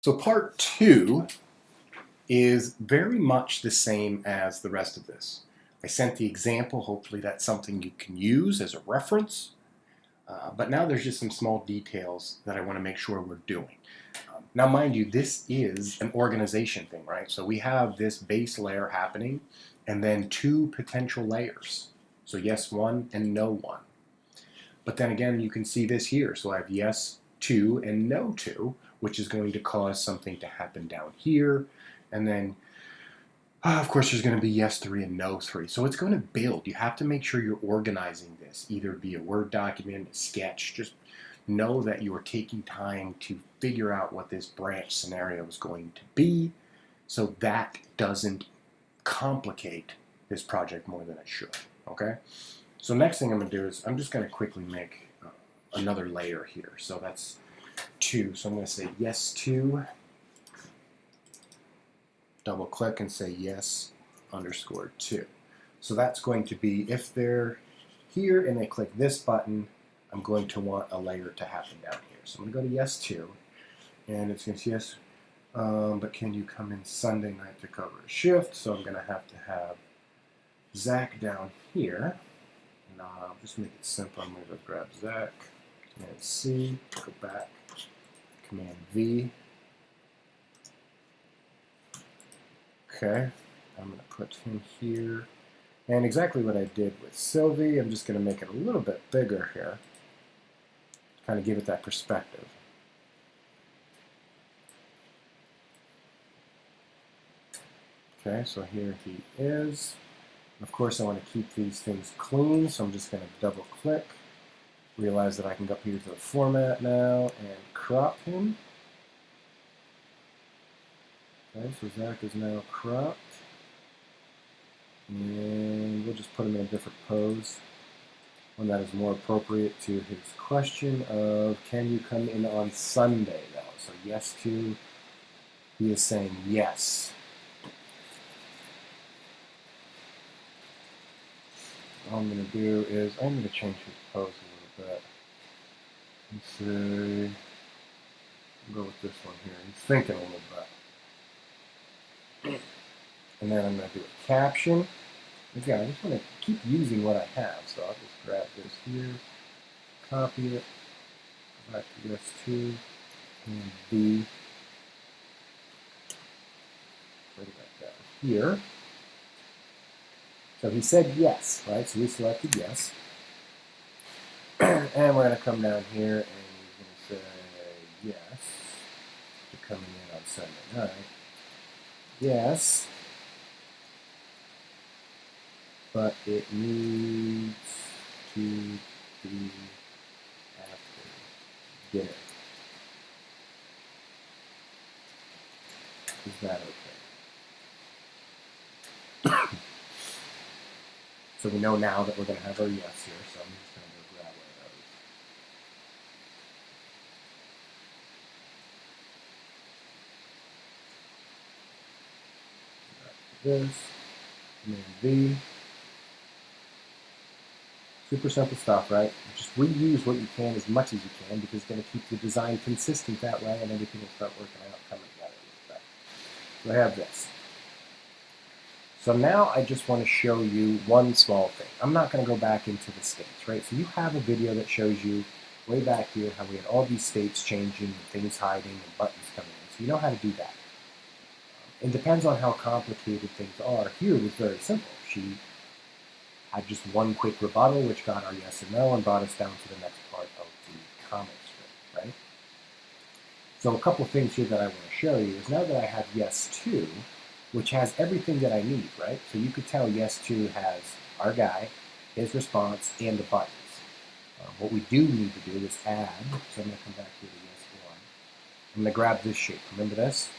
So part two is very much the same as the rest of this. I sent the example. Hopefully that's something you can use as a reference. But now there's just some small details that I want to make sure we're doing. Now, mind you, this is an organization thing, right? So we have this base layer happening and then two potential layers. So yes, one and no one. But then again, you can see this here. So I have yes, two, and no, two, which is going to cause something to happen down here. And then, of course, there's going to be yes, three, and no, three. So it's going to build. You have to make sure you're organizing this, either be a Word document, a sketch. Just know that you are taking time to figure out what this branch scenario is going to be so that doesn't complicate this project more than it should. Okay? So next thing I'm going to do is I'm just going to quickly make another layer here. So that's 2. So I'm going to say yes 2, double click and say yes underscore 2. So that's going to be, if they're here and they click this button, I'm going to want a layer to happen down here. So I'm going to go to yes 2, and it's going to say yes, but can you come in Sunday night to cover a shift? So I'm going to have Zach down here. And I'll just make it simple. I'm going to grab Zach, Command C, go back, Command V. Okay, I'm going to put him here. And exactly what I did with Sylvie, I'm just going to make it a little bit bigger here. Kind of give it that perspective. Okay, so here he is. Of course, I want to keep these things clean, so I'm just going to double click. Realize that I can go up here to the format now and crop him. Okay, so Zach is now cropped. And we'll just put him in a different pose. One that is more appropriate to his question of, can you come in on Sunday though? So yes to, he is saying yes. All I'm going to do is, I'm going to change his pose a little bit. Let's see, we'll go with this one here. He's thinking a little bit. And then I'm going to do a caption. Again, I just want to keep using what I have, so I'll just grab this here, copy it, go back to this 2, and B, put it back down here. So he said yes, right? So we selected yes. And we're going to come down here and we're going to say yes to coming in on Sunday night. Yes. But it needs to be after dinner. Is that okay? So we know now that we're going to have our yes here, so I'm just going to go grab one of those. This, Command V. Super simple stuff, right? Just reuse what you can as much as you can because it's going to keep the design consistent that way and everything will start working out, coming together a little bit. So I have this. So now I just want to show you one small thing. I'm not going to go back into the states, right? So you have a video that shows you way back here how we had all these states changing and things hiding and buttons coming in. So you know how to do that. It depends on how complicated things are. Here it was very simple. She had just one quick rebuttal, which got our yes and no, and brought us down to the next part of the comment script, right? So a couple of things here that I want to show you is now that I have yes 2, which has everything that I need, right? So you could tell yes 2 has our guy, his response, and the buttons. What we do need to do is add, so I'm going to come back here to yes 1. I'm going to grab this shape. Remember this?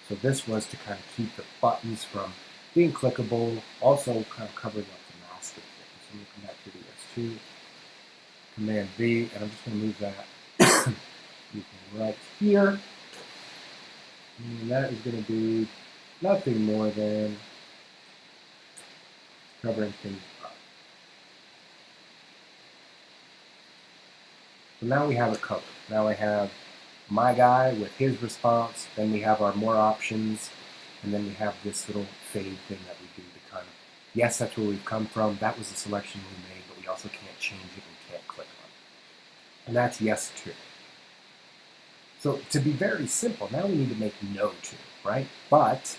So this was to kind of keep the buttons from being clickable, also kind of covering up the masking thing. So I'm going to come back here to yes 2, Command V, and I'm just going to move that right here. And that is going to be nothing more than covering things up. So now we have it covered. Now I have my guy with his response. Then we have our more options. And then we have this little fade thing that we do to kind of, yes, that's where we've come from. That was the selection we made, but we also can't change it. We can't click on it. And that's yes to. So to be very simple, now we need to make no to, right? But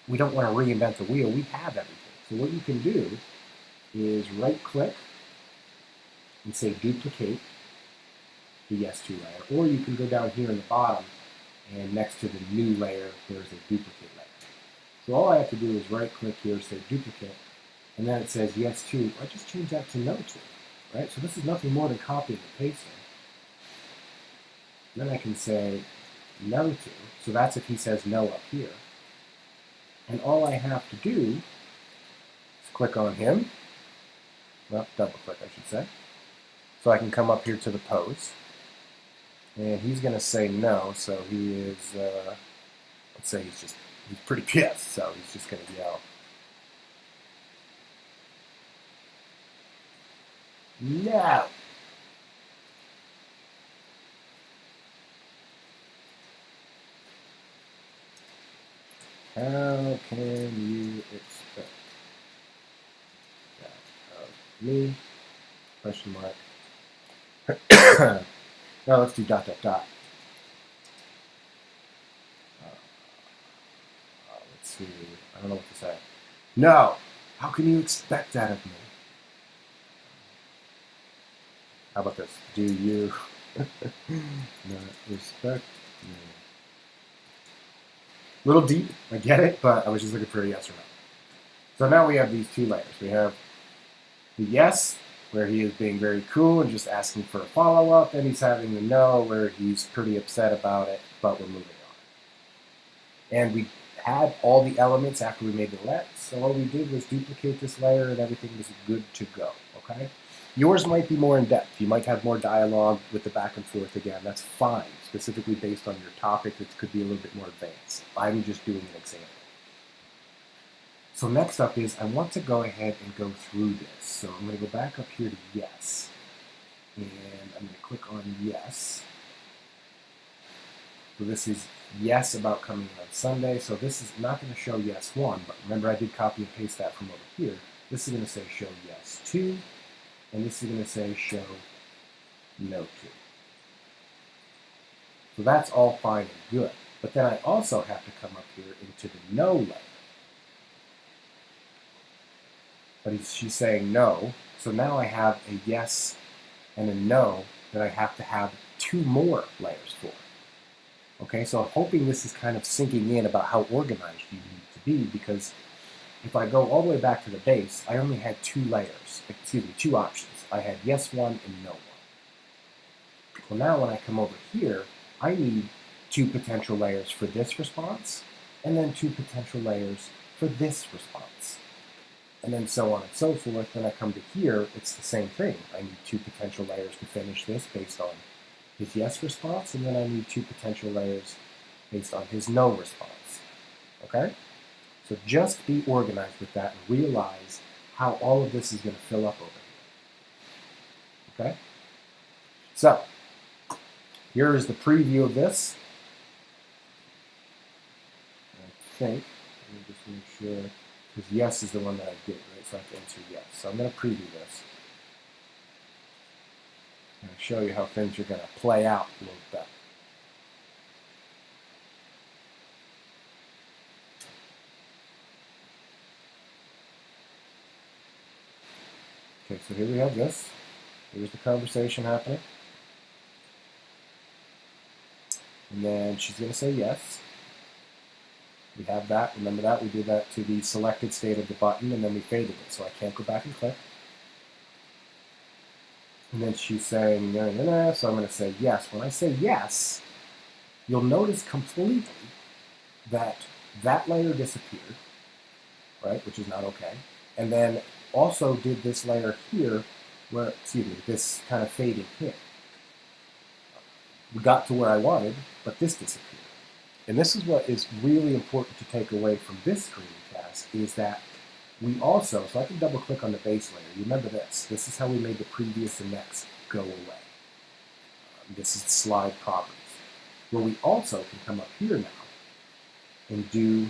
we don't want to reinvent the wheel. We have everything. So what you can do is right click and say duplicate the yes to layer. Or you can go down here in the bottom and next to the new layer, there's a duplicate layer. So all I have to do is right click here, say duplicate, and then it says yes to. I just change that to no to, right? So this is nothing more than copying and pasting. Then I can say no to. So that's if he says no up here. And all I have to do is click on him. Well, double click, I should say. So I can come up here to the pose. And he's going to say no, so he is, let's say he's pretty pissed, so he's just going to yell, no! How can you expect that of me? Question mark. Now let's do dot dot dot. Let's see. I don't know what to say. No! How can you expect that of me? How about this? Do you not respect me? A little deep, I get it, but I was just looking for a yes or no. So now we have these two layers. We have the yes, where he is being very cool and just asking for a follow-up, and he's having the no, where he's pretty upset about it, but we're moving on. And we had all the elements after we made the let, so all we did was duplicate this layer and everything was good to go, okay? Yours might be more in-depth. You might have more dialogue with the back and forth again. That's fine, specifically based on your topic. It could be a little bit more advanced. I'm just doing an example. So next up is I want to go ahead and go through this. So I'm going to go back up here to yes. And I'm going to click on yes. So this is yes about coming on Sunday. So this is not going to show yes 1, but remember I did copy and paste that from over here. This is going to say show yes 2. And this is going to say show no to. So that's all fine and good. But then I also have to come up here into the no layer. But she's saying no. So now I have a yes and a no that I have to have 2 more layers for. Okay, so I'm hoping this is kind of sinking in about how organized you need to be, because if I go all the way back to the base, I only had 2 layers, 2 options. I had yes 1 and no 1. Well, now when I come over here, I need 2 potential layers for this response, and then 2 potential layers for this response. And then so on and so forth. When I come to here, it's the same thing. I need 2 potential layers to finish this based on his yes response, and then I need 2 potential layers based on his no response. Okay? So just be organized with that and realize how all of this is going to fill up over here. Okay? So, here is the preview of this. I think, let me just make sure, because yes is the one that I did, right? So I have to answer yes. So I'm going to preview this. And show you how things are going to play out a little bit. Okay, so here we have this. Here's the conversation happening. And then she's going to say yes. We have that. Remember that? We did that to the selected state of the button, and then we faded it. So I can't go back and click. And then she's saying, nah, nah, nah, so I'm going to say yes. When I say yes, you'll notice completely that that layer disappeared, right, which is not okay. And then also did this layer here, where, this kind of faded here. We got to where I wanted, but this disappeared. And this is what is really important to take away from this screencast, is that we also, so I can double click on the base layer. You remember this. This is how we made the previous and next go away. This is slide properties. Well, we also can come up here now and do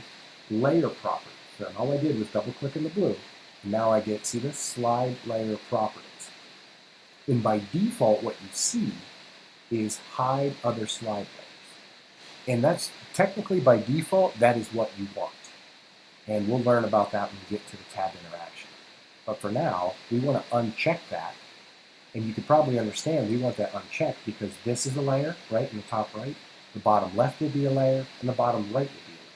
layer properties. So all I did was double click in the blue, and now I get, see this, slide layer properties. And by default, what you see is hide other slide layers. And that's technically by default, that is what you want. And we'll learn about that when we get to the tab interaction. But for now, we want to uncheck that. And you can probably understand we want that unchecked because this is a layer, right, in the top right. The bottom left will be a layer, and the bottom right will be a layer.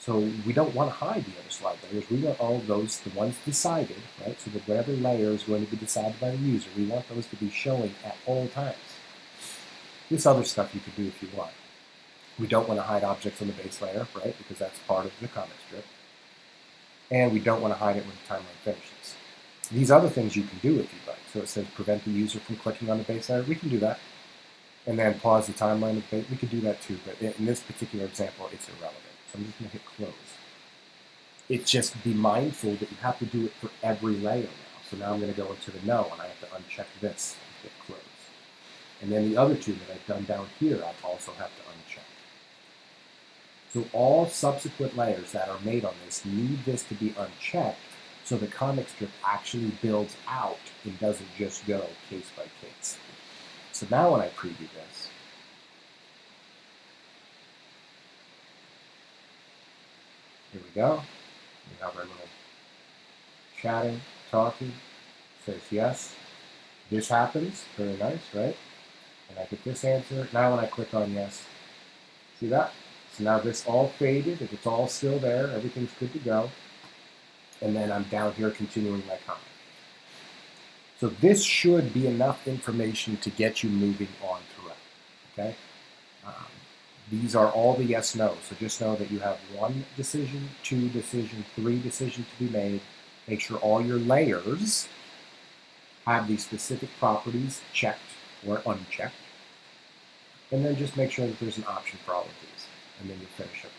So we don't want to hide the other slide layers. We want all of those, the ones decided, right, so that whatever layer is going to be decided by the user, we want those to be showing at all times. This other stuff you could do if you want. We don't want to hide objects on the base layer, right, because that's part of the comic strip. And we don't want to hide it when the timeline finishes. These other things you can do if you'd like. So it says prevent the user from clicking on the base layer. We can do that. And then pause the timeline of the base. We can do that too, but in this particular example, it's irrelevant. So I'm just going to hit close. It's just be mindful that you have to do it for every layer now. So now I'm going to go into the no, and I have to uncheck this and hit close. And then the other two that I've done down here, I also have to uncheck. So all subsequent layers that are made on this need this to be unchecked so the comic strip actually builds out and doesn't just go case by case. So now when I preview this, here we go. We have our little chatting, talking, says yes. This happens, very nice, right? And I get this answer. Now when I click on yes, see that? So now this all faded. If it's all still there, everything's good to go. And then I'm down here continuing my comment. So this should be enough information to get you moving on throughout, okay? These are all the yes, no. So just know that you have 1 decision, 2 decision, 3 decisions to be made. Make sure all your layers have these specific properties checked or unchecked. And then just make sure that there's an option for all of these. And then you finish up.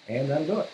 And that'll do it.